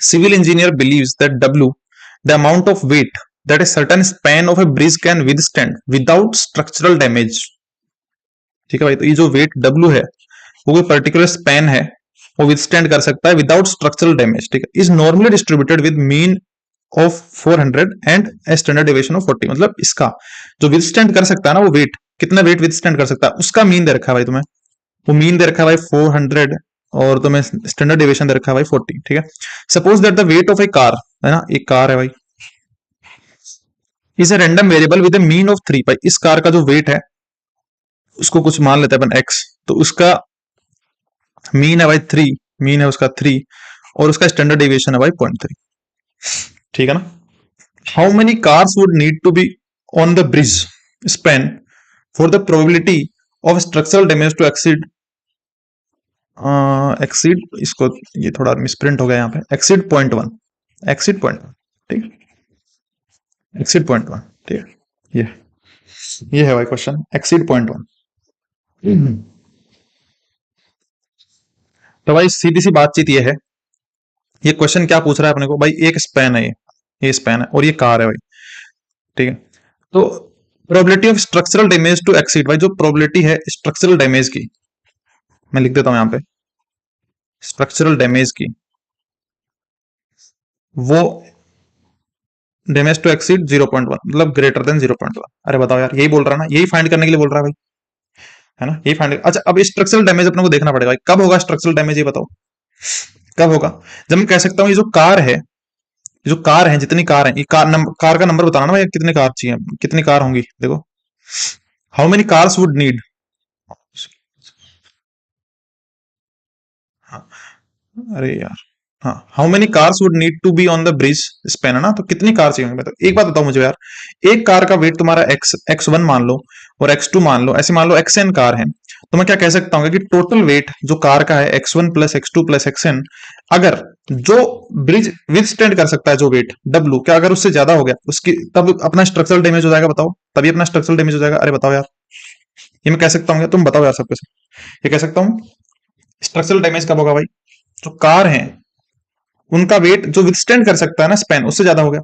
Civil engineer believes that W, the amount of weight that a certain span of a bridge can withstand without structural damage. ठीक है भाई, तो ये जो wait W है वो कोई पर्टिकुलर स्पैन है, वो विथस्टैंड कर सकता है विदाउट स्ट्रक्चरल डैमेज, ठीक है, is normally distributed with mean of 400 and standard deviation of 40। मतलब इसका जो विथस्टैंड कर सकता है ना, वो वेट कितना वेट विथस्टैंड कर सकता है उसका मीन दे रखा है भाई तुम्हें। वो मीन दे रखा है भाई 400 और तुम्हें स्टैंडर्ड डेविएशन दे रखा है भाई 40, ठीक है। Suppose that the weight of A car, है ना, एक कार है भाई, is a random variable with A mean of 3। भाई इस कार का जो वेट है उसको कुछ मान लेते हैं अपन एक्स, तो उसका मीन है भाई 3, मीन है उसका 3 और उसका स्टैंडर्ड डेविएशन है भाई 0.3, ठीक है ना। How many cars would need to be on the bridge span for the probability of structural damage to exceed इसको, ये थोड़ा मिसप्रिंट हो गया यहाँ पे, एक्सीड 0.1, एक्सीड 0.1, ठीक, एक्सीड 0.1, ठीक है। ये है भाई क्वेश्चन, एक्सीड 0.1। तो भाई सीधी सी बातचीत ये है, ये क्वेश्चन क्या पूछ रहा है अपने को भाई, एक स्पैन है, ये स्पैन है और ये कार है भाई, ठीक है। तो probability of structural damage to exceed, भाई जो प्रोबेबिलिटी है स्ट्रक्चरल डैमेज की, मैं लिख देता हूं यहां पे, स्ट्रक्चरल डैमेज की, वो डैमेज टू एक्सीड 0.1, मतलब ग्रेटर देन 0.1। अरे बताओ यार, यही बोल रहा है ना, यही फाइंड करने के लिए बोल रहा है भाई, है ना, यही फाइंड। अच्छा अब स्ट्रक्चरल डैमेज अपने को देखना पड़ेगा भाई, कब होगा स्ट्रक्चरल डैमेज, ये बताओ कब होगा। जब मैं कह सकता हूँ ये जो कार है, ये जो कार है, जितनी कार है, ये कार का नंबर बताना ना भाई, कितनी कार चाहिए, कितनी कार होंगी, देखो how many cars would need, हाँ, अरे यार, हाँ, how many cars would need to be on the bridge span, है ना, तो कितनी कार चाहिए होंगी बताओ। एक बात बताओ मुझे यार, एक कार का वेट तुम्हारा एक्स वन मान लो और एक्स टू मान लो, ऐसे मान लो एक्स एन कार है, तो मैं क्या कह सकता हूँ कि टोटल वेट जो कार का है x one plus x two plus x n, अगर जो ब्रिज विथ स्टैंड कर सकता है जो वेट डब्लू, क्या अगर उससे ज्यादा हो गया उसकी, तब अपना स्ट्रक्चरल डैमेज हो जाएगा, बताओ, तभी अपना स्ट्रक्चरल डैमेज हो जाएगा। अरे बताओ यार, ये मैं कह सकता हूँ, तुम बताओ यार सबके सब, ये कह सकता हूँ स्ट्रक्चरल डैमेज कब होगा भाई, जो कार है उनका वेट जो विथस्टैंड कर सकता है ना स्पैन, उससे ज्यादा हो गया।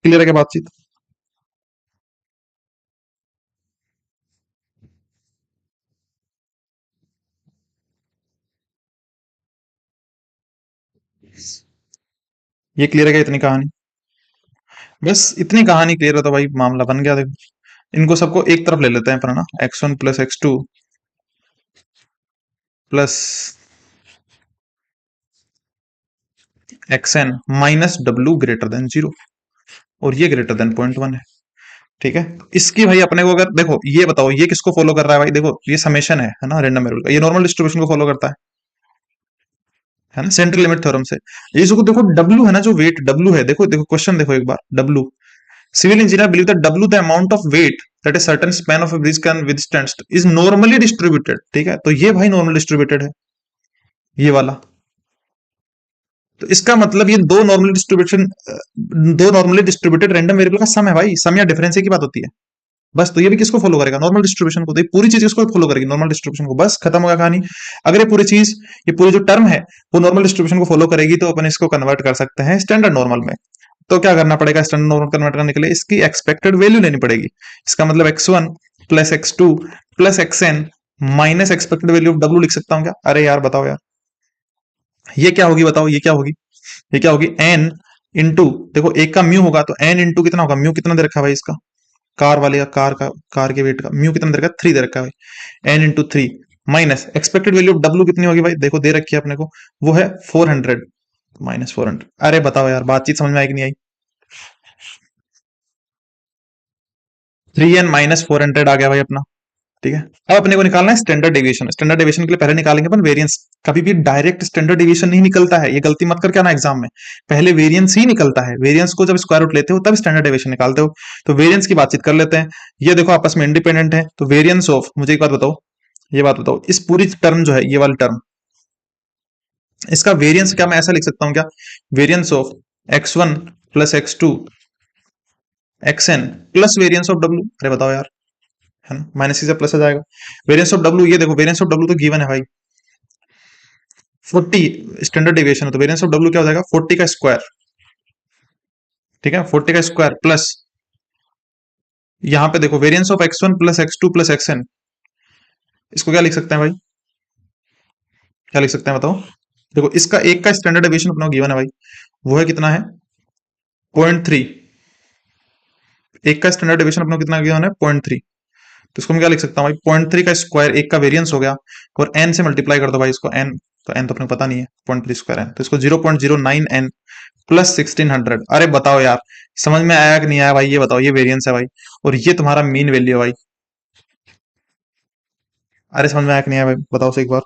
क्लियर है क्या बातचीत। ये क्लियर है क्या, इतनी कहानी, बस इतनी कहानी क्लियर है तो भाई मामला बन गया, देखो इनको सबको एक तरफ ले लेते हैं पर ना, x one plus x two plus x n minus डब्ल्यू ग्रेटर देन 0, और ये ग्रेटर देन 0.1 है, ठीक है। इसकी भाई अपने को अगर देखो, ये बताओ ये किसको फॉलो कर रहा है भाई, देखो ये समेशन है ना, रैंडम वेरिएबल का, ये नॉर्मल डिस्ट्रीब्यूशन को फॉलो करता है ना, सेंट्रल लिमिट थ्योरम से। ये जो देखो डब्ल्यू है ना, जो वेट डब्ल्यू है, देखो देखो क्वेश्चन देखो एक बार, W, civil engineer believe that W the amount of weight that a certain span of a bridge can withstand is normally distributed, ठीक है, तो ये भाई नॉर्मल डिस्ट्रीब्यूटेड है, ये वाला। तो इसका मतलब ये दो नॉर्मली डिस्ट्रीब्यूटेड रैंडम वेरिएबल का सम है भाई, सम या डिफरेंस की बात होती है बस। तो ये भी किसको फॉलो करेगा, नॉर्मल डिस्ट्रीब्यूशन को, तो ये पूरी चीज इसको फॉलो करेगी, नॉर्मल डिस्ट्रीब्यूशन को, बस खत्म होगा कहानी। अगर ये पूरी चीज, ये पूरी जो टर्म है वो नॉर्मल डिस्ट्रीब्यूशन को फॉलो करेगी, तो अपन इसको कन्वर्ट कर सकते हैं स्टैंडर्ड नॉर्मल में। तो क्या करना पड़ेगा स्टैंडर्ड नॉर्मल कन्वर्ट करने के लिए, इसकी एक्सपेक्टेड वैल्यू लेनी पड़ेगी। इसका मतलब x one plus x two plus x n minus expected value of डब्ल्यू लिख सकता हूँ क्या। अरे यार बताओ यार, ये क्या होगी बताओ, ये क्या होगी, ये क्या होगी, एन इंटू, देखो एक का म्यू होगा तो एन इंटू कितना होगा, म्यू कितना दे रखा है भाई इसका, कार वाले का, कार के वेट का म्यू कितना दे रखा है, 3 दे रखा है भाई, n into 3 minus expected value of डब्ल्यू कितनी होगी भाई, देखो दे रखी है अपने को, वो है 400 माइनस 400। अरे बताओ यार, बातचीत समझ में आई कि नहीं आई। 3n माइनस 400 आ गया भाई अपना, ठीक है। अब अपने को निकालना है स्टैंडर्ड डेविएशन, स्टैंडर्ड डेविएशन के लिए पहले निकालेंगे अपन वेरिएंस। कभी भी डायरेक्ट स्टैंडर्ड डेविएशन नहीं निकलता है, ये गलती मत करके आना एग्जाम में, पहले वेरिएंस ही निकलता है, वेरिएंस को जब स्क्वायर रूट लेते हो तब स्टैंडर्ड डेविएशन निकालते हो। तो वेरिएंस की बातचीत कर लेते हैं, ये देखो आपस में इंडिपेंडेंट है, तो वेरिएंस ऑफ, मुझे एक बात बताओ, ये बात बताओ, इस पूरी टर्म जो है ये वाली टर्म, इसका वेरिएंस क्या मैं ऐसा लिख सकता हूं क्या, variance of x one plus x two x n plus variance of डब्ल्यू। अरे बताओ यार, है ना, माइनस से प्लस आ जाएगा। वेरिएंस ऑफ डब्ल्यू, ये देखो वेरिएंस ऑफ डब्ल्यू तो गिवन है भाई, 40 स्टैंडर्ड डेविएशन है, तो वेरिएंस ऑफ डब्ल्यू क्या हो जाएगा, 40 का स्क्वायर। ठीक है, 40 का स्क्वायर प्लस यहां पे देखो variance of x1 plus x2 plus xn, इसको क्या लिख सकते हैं भाई, क्या लिख सकते हैं बताओ। देखो इसका एक का स्टैंडर्ड डेविएशन अपना गिवन है भाई, वो है कितना है, 0.3। एक का स्टैंडर्ड डेविएशन अपना कितना गिवन है, 0.3। तो इसको मैं क्या लिख सकता हूँ भाई, 0.3 का स्क्वायर एक का वेरिएंस हो गया, और n से मल्टीप्लाई कर दो भाई इसको, n तो n तो अपने को पता नहीं है, 0.3 स्क्वायर n, तो इसको 0.09n प्लस 1600। अरे बताओ यार, समझ में आया कि नहीं आया भाई, ये बताओ, ये वेरिएंस है भाई, और ये तुम्हारा मीन वैल्यू है भाई। अरे समझ में आया कि नहीं आया भाई, बताओ से एक बार।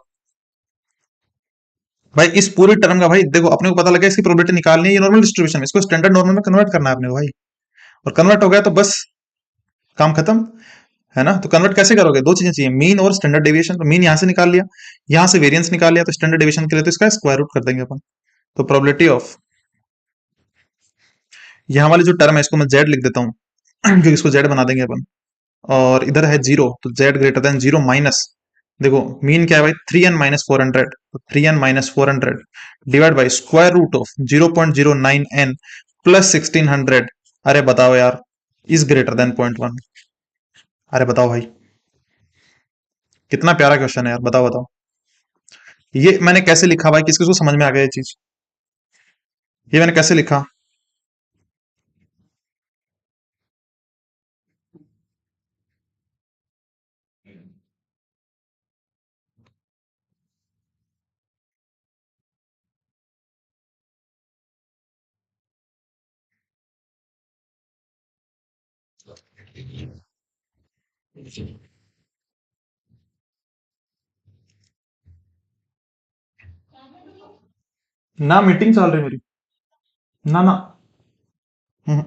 भाई इस पूरी टर्म का भाई देखो अपने को पता लगा, इसकी प्रोबेबिलिटी निकालनी है, ये नॉर्मल डिस्ट्रीब्यूशन है, इसको स्टैंडर्ड नॉर्मल में कन्वर्ट करना है अपने को भाई, और कन्वर्ट हो गया तो बस काम खत्म, है ना। तो कन्वर्ट कैसे करोगे, दो चीजें चाहिए, मीन और स्टैंडर्ड डेविएशन। तो मीन यहां से निकाल लिया, यहां से वेरिएंस निकाल लिया, तो स्टैंडर्ड डेविएशन के लिए तो इसका स्क्वायर रूट कर देंगे अपन। तो प्रोबेबिलिटी ऑफ, यहाँ वाली जो टर्म है इसको मैं जेड लिख देता हूँ क्योंकि इसको जेड बना देंगे अपन, और इधर है जीरो, तो z greater than zero minus, देखो मीन क्या है भाई, 3n-400, तो 3n-400 divide by square root of 0.09n plus 1600। अरे बताओ यार, इज ग्रेटर देन 0.1। अरे बताओ भाई, कितना प्यारा क्वेश्चन है यार, बताओ बताओ। ये मैंने कैसे लिखा भाई, किस किस को समझ में आ गया ये चीज, ये मैंने कैसे लिखा। ना मीटिंग चल रही मेरी, ना ना। हम्म,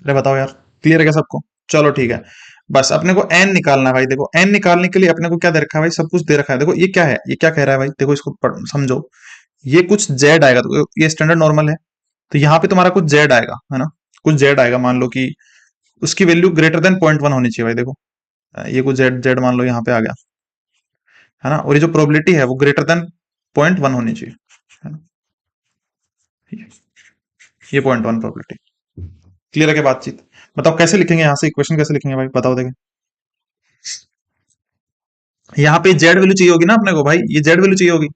अरे बताओ यार, क्लियर है क्या सबको, चलो ठीक है। बस अपने को एन निकालना है भाई, देखो एन निकालने के लिए अपने को क्या दे रखा है भाई, सब कुछ दे रखा है। देखो ये क्या है, ये क्या कह रहा है भाई, देखो इसको समझो। ये कुछ जेड आएगा, तो ये स्टैंडर्ड नॉर्मल है, तो यहाँ पे तुम्हारा कुछ जेड आएगा, है ना, कुछ जेड आएगा, मान लो कि उसकी वैल्यू ग्रेटर देन 0.1 होनी चाहिए भाई। देखो ये कुछ जेड जेड मान लो यहाँ पे आ गया, है ना, और ये जो प्रोबेबिलिटी है वो ग्रेटर देन 0.1 होनी चाहिए, है ना, ये 0.1 प्रोबेबिलिटी। क्लियर है क्या बातचीत, बताओ कैसे लिखेंगे यहाँ से इक्वेशन, कैसे लिखेंगे भाई बताओ, देखें यहाँ पे जेड वैल्यू चाहिए होगी ना अपने को भाई, ये जेड वैल्यू चाहिए होगी,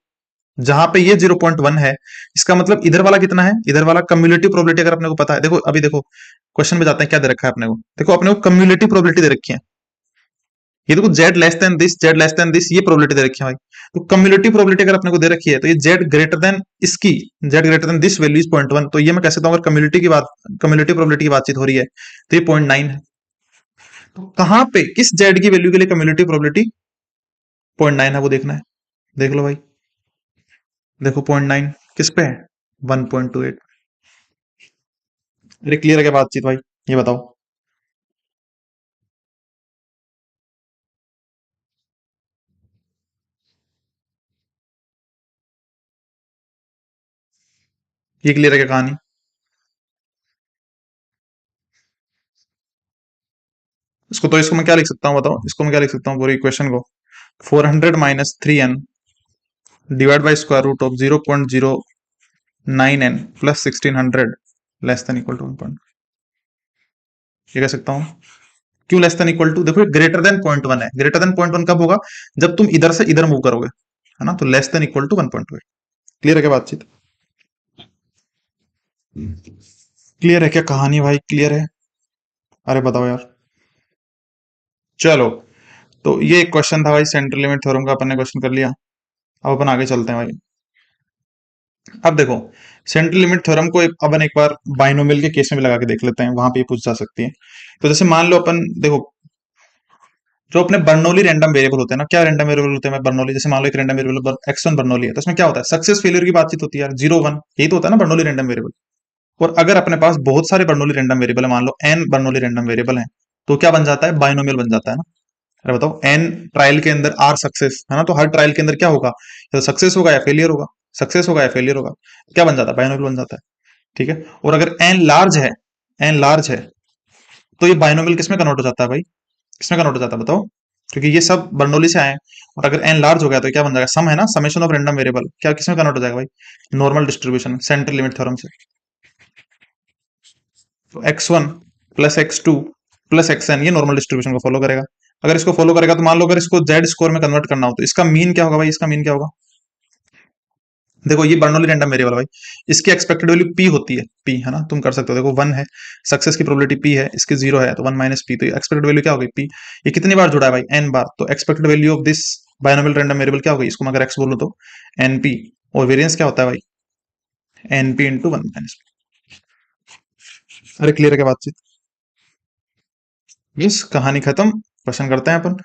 जहां पे ये 0.1 है, इसका मतलब इधर वाला कितना है, इधर वाला कम्युलेटिव प्रोबेबिलिटी अगर अपने को पता है, देखो अभी देखो क्वेश्चन में जाते हैं, क्या दे रखा है अपने को, देखो अपने को कम्युलेटिव प्रोबेबिलिटी दे रखी है, ये देखो Z less than this, Z less than this, ये प्रोबेबिलिटी दे रखी है भाई। तो कम्युलेटिव प्रोबेबिलिटी अगर अपने को दे रखी है, तो ये जेड ग्रेटर देन इसकी, Z greater then this value is 0.1, तो ये मैं कह सकता हूँ अगर कम्युनिटी की बात, कम्युलेटिव प्रोबेबिलिटी की बातचीत हो रही है, तो ये 0.9 है। तो कहां पे किस जेड की वैल्यू के लिए कम्युलेटिव प्रोबेबिलिटी 0.9 है, वो देखना है, देख लो भाई। देखो 0.9 किस पे है, 1.28। अरे क्लियर है क्या बातचीत भाई, ये बताओ। ये क्लियर है क्या कहानी। इसको मैं क्या लिख सकता हूँ बताओ, इसको मैं क्या लिख सकता हूँ पूरी इक्वेशन को, 400-3n divide by square root of 0.09n plus 1600 less than equal to 1 point, ये कह सकता हूँ। क्यों लेस देन इक्वल टू, देखो ग्रेटर देन 0.1 है, ग्रेटर देन 0.1 कब होगा, जब तुम इधर से इधर मूव करोगे, है ना, तो less than equal to 1.2। Clear है क्या बातचीत, क्लियर है क्या कहानी भाई, क्लियर है। अरे बताओ यार, चलो। तो ये एक क्वेश्चन था भाई, सेंट्रल लिमिट थ्योरम का अपन ने क्वेश्चन कर लिया। अब अपन आगे चलते हैं भाई। अब देखो सेंट्रल लिमिट थ्योरम को अपन एक बार बाइनोमियल के केस में भी लगा के देख लेते हैं, वहां पे ये पूछ जा सकती है। तो जैसे मान लो अपन देखो, जो अपने बर्नौली रैंडम वेरिएबल होते हैं ना, क्या रैंडम वेरिएबल होते हैं बर्नौली, जैसे मान लो एक रैंडम वेरिएबल x1 बर्नौली है, तो उसमें क्या होता है, सक्सेस फेलियर की बातचीत होती है यार, 0 1, यही तो होता है ना बर्नौली रैंडम वेरिएबल। और अगर अपने पास बहुत सारे बर्नौली रैंडम वेरिएबल है, मान लो n बर्नौली रैंडम वेरिएबल है, तो क्या बन जाता है, बाइनोमियल बन जाता है ना। अरे बताओ, n ट्रायल के अंदर r सक्सेस, है ना, तो हर ट्रायल के अंदर क्या होगा, या तो सक्सेस होगा या फेलियर होगा, सक्सेस होगा या फेलियर होगा, क्या बन जाता है, बाइनोमियल बन जाता है। ठीक है। और अगर एन लार्ज है, एन लार्ज है, तो ये बाइनोमियल किसमें कन्वर्ट हो जाता है भाई, किसमें कन्वर्ट हो जाता है बताओ, क्योंकि ये सब बर्नौली से आए हैं। और अगर एन लार्ज हो गया तो क्या बन जाएगा, सम है ना, समेशन ऑफ रैंडम वेरिएबल, क्या किसमें कन्वर्ट हो जाएगा भाई, normal distribution, central limit theorem से। तो x1 plus x2 plus xn ये नॉर्मल डिस्ट्रीब्यूशन को फॉलो करेगा। अगर इसको फॉलो करेगा तो मान लो अगर इसको z स्कोर में कन्वर्ट करना हो तो इसका मीन क्या होगा भाई, इसका मीन क्या होगा, देखो ये बर्नौली रैंडम वेरिएबल भाई, इसकी एक्सपेक्टेड वैल्यू p होती है, p है ना, तुम कर सकते हो, देखो 1 है, सक्सेस की प्रोबेबिलिटी p है, इसकी 0 है तो 1 माइनस p, तो एक्सपेक्टेड वैल्यू क्या होगी p। ये कितनी बार जुड़ा है भाई, n बार, तो expected value of this binomial random variable क्या होगी, इसको मैं अगर x बोलूं तो np, और वेरिएंस क्या होता है भाई, np इंटू 1 माइनस p। अरे क्लियर है क्या बातचीत, यस कहानी खत्म, क्वेश्चन करते हैं अपन।